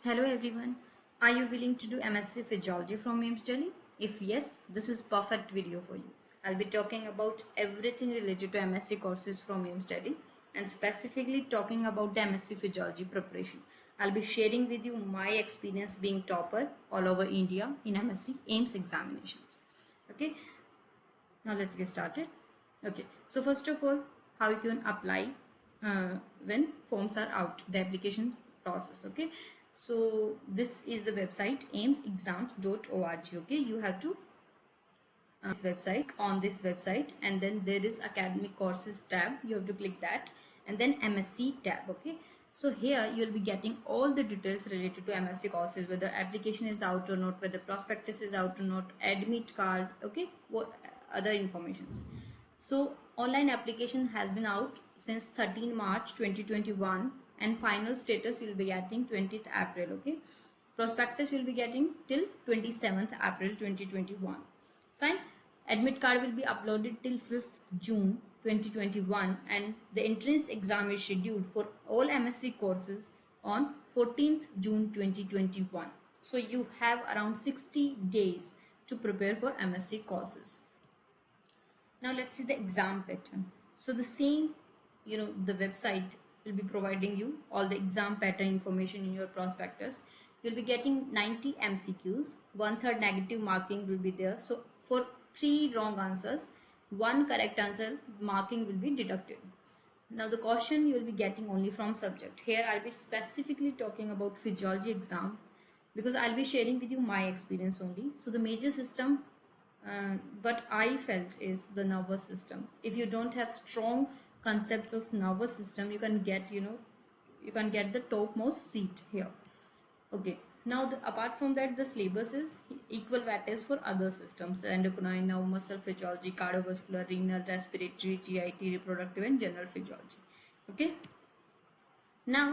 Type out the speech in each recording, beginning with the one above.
Hello everyone. Are you willing to do MSc Physiology from AIMS Delhi? If yes, this is perfect video for you. I'll be talking about everything related to MSc courses from AIMS Delhi and specifically talking about the MSc Physiology preparation. I'll be sharing with you my experience being topper all over India in MSc AIMS examinations. Okay, now let's get started. Okay, so first of all, how you can apply when forms are out, the application process. Okay, so this is the website aimsexams.org. okay, you have to this website, and then there is academic courses tab. You have to click that, and then MSc tab. Okay, so here you'll be getting all the details related to MSc courses, whether application is out or not, whether prospectus is out or not, admit card. Okay, what other informations. So online application has been out since 13 March 2021, and final status you'll be getting 20th April. Okay, prospectus you'll be getting till 27th April 2021. Fine. Admit card will be uploaded till 5th June 2021, and the entrance exam is scheduled for all MSc courses on 14th June 2021. So you have around 60 days to prepare for MSc courses. Now let's see the exam pattern. So the same, the website will be providing you all the exam pattern information in your prospectus. You'll be getting 90 MCQs, 1/3 negative marking will be there. So for 3 wrong answers, 1 correct answer marking will be deducted. Now the question you will be getting only from subject. Here I'll be specifically talking about physiology exam because I'll be sharing with you my experience only. So the major system what I felt is the nervous system. If you don't have strong concepts of nervous system, you can get you can get the topmost seat here. Okay, now apart from that, the syllabus is equal weightage for other systems: endocrine, nerve, muscle physiology, cardiovascular, renal, respiratory, GIT, reproductive, and general physiology. Okay, now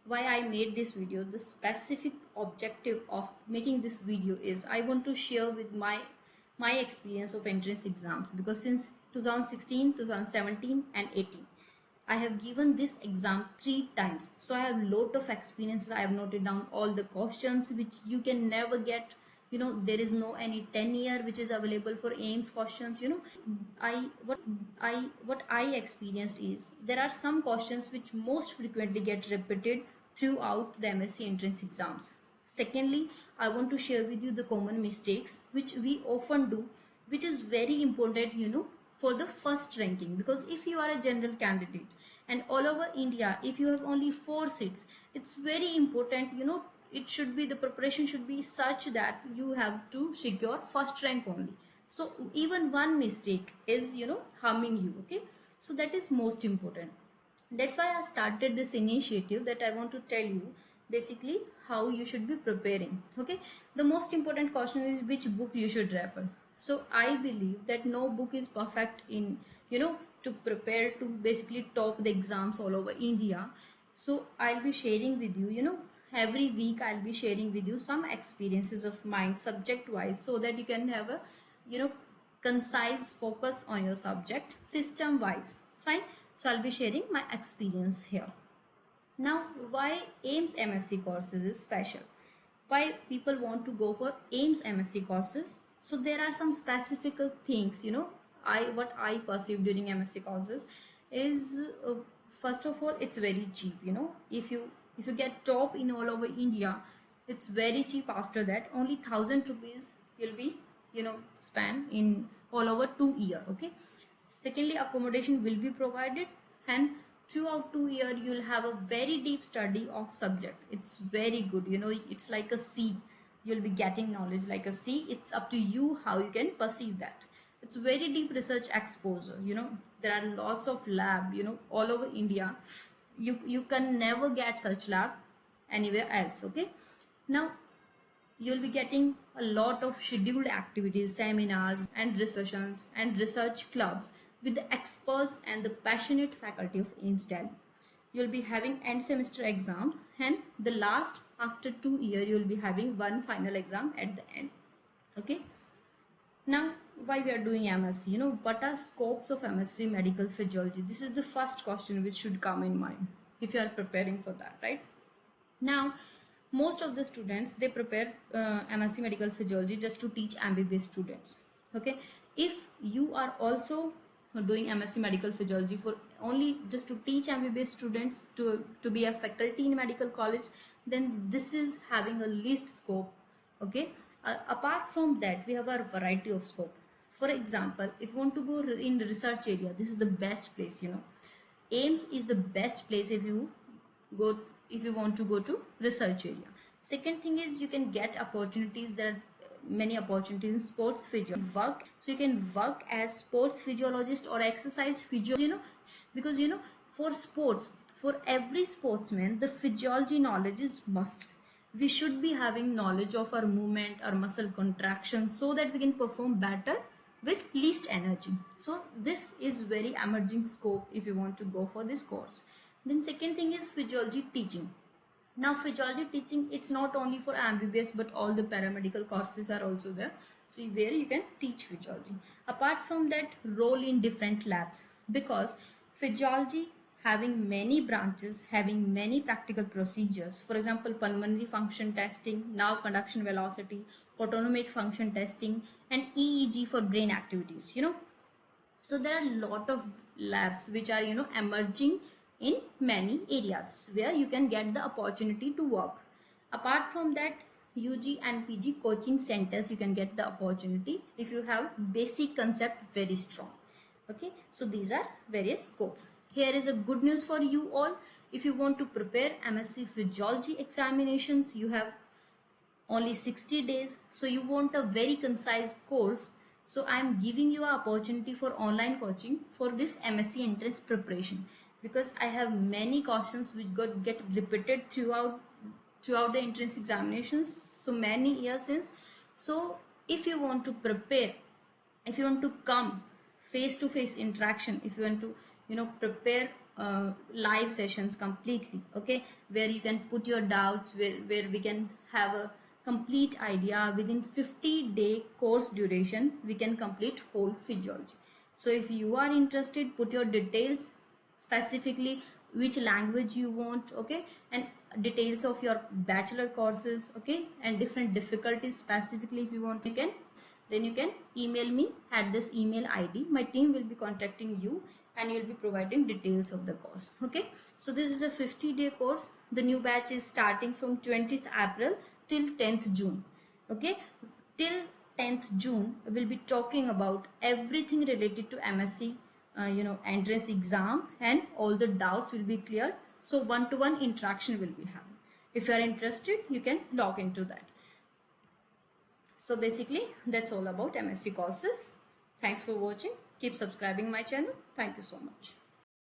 why I made this video, the specific objective of making this video is I want to share with my experience of entrance exams, because since 2016, 2017 and 18 I have given this exam 3 times, so I have lot of experience. I have noted down all the questions which you can never get. There is no any 10-year which is available for AIMS questions. What I experienced is there are some questions which most frequently get repeated throughout the MSc entrance exams. Secondly, I want to share with you the common mistakes which we often do, which is very important, for the first ranking. Because if you are a general candidate and all over India, if you have only 4 seats, it's very important, it should be, the preparation should be such that you have to secure first rank only. So even one mistake is, harming you. Okay, so that is most important. That's why I started this initiative, that I want to tell you basically how you should be preparing. Okay, the most important question is which book you should refer. So I believe that no book is perfect in to prepare to basically top the exams all over India. So I'll be sharing with you, every week I'll be sharing with you some experiences of mine subject wise, so that you can have a concise focus on your subject system wise. Fine, so I'll be sharing my experience here. Now, why AIMS MSc courses is special? Why people want to go for AIMS MSc courses? So there are some specific things, what I perceive during MSc courses is first of all, it's very cheap. If you get top in all over India, it's very cheap. After that, only 1,000 rupees will be spent in all over 2 year. Okay. Secondly, accommodation will be provided, and throughout 2 year you'll have a very deep study of subject. It's very good. It's like a sea. You'll be getting knowledge like a sea. It's up to you how you can perceive that. It's very deep research exposure. There are lots of lab all over India. You can never get such lab anywhere else. Okay, now you'll be getting a lot of scheduled activities, seminars and discussions and research clubs with the experts and the passionate faculty of AIMS Delhi. You'll be having end semester exams, and the last, after 2 years, you'll be having one final exam at the end. Okay. Now, why we are doing MSc? What are scopes of MSc medical physiology? This is the first question which should come in mind if you are preparing for that, right? Now, most of the students, they prepare MSc Medical Physiology just to teach MBBS students. Okay, if you are also doing MSc Medical Physiology for only just to teach MBBS students to be a faculty in medical college, then this is having a least scope. Okay, apart from that, we have a variety of scope. For example, if you want to go in the research area, this is the best place, you know. AIMS is the best place go if you want to go to research area. Second thing is, you can get opportunities. There are many opportunities in sports physiology work, so you can work as sports physiologist or exercise physiologist, you know, because you know, for sports, for every sportsman, the physiology knowledge is must. We should be having knowledge of our movement, our muscle contraction, so that we can perform better with least energy. So this is very emerging scope if you want to go for this course. Then second thing is physiology teaching. Now physiology teaching, it's not only for MBBS, but all the paramedical courses are also there, so where you can teach physiology. Apart from that, role in different labs, because physiology having many branches, having many practical procedures. For example, pulmonary function testing, nerve conduction velocity, autonomic function testing, and EEG for brain activities, you know. So there are a lot of labs which are, you know, emerging in many areas where you can get the opportunity to work. Apart from that, UG and PG coaching centers, you can get the opportunity if you have basic concept very strong. Okay, so these are various scopes. Here is a good news for you all. If you want to prepare MSc Physiology examinations, you have only 60 days, so you want a very concise course. So I am giving you an opportunity for online coaching for this MSc entrance preparation, because I have many questions which get repeated throughout the entrance examinations so many years since. So if you want to prepare, if you want to come face to face interaction, if you want to, you know, prepare live sessions completely, okay, where you can put your doubts, where we can have a complete idea within 50-day course duration, we can complete whole physiology. So if you are interested, put your details, specifically which language you want, okay, and details of your bachelor courses, okay, and different difficulties specifically if you want, you can email me at this email ID. My team will be contacting you and you'll be providing details of the course. Okay, so this is a 50-day course. The new batch is starting from 20th April till 10th June. Okay, till 10th June we'll be talking about everything related to MSc entrance exam, and all the doubts will be cleared. So one-to-one interaction will be happening. If you are interested, you can log into that. So basically that's all about MSc courses. Thanks for watching. Keep subscribing my channel. Thank you so much.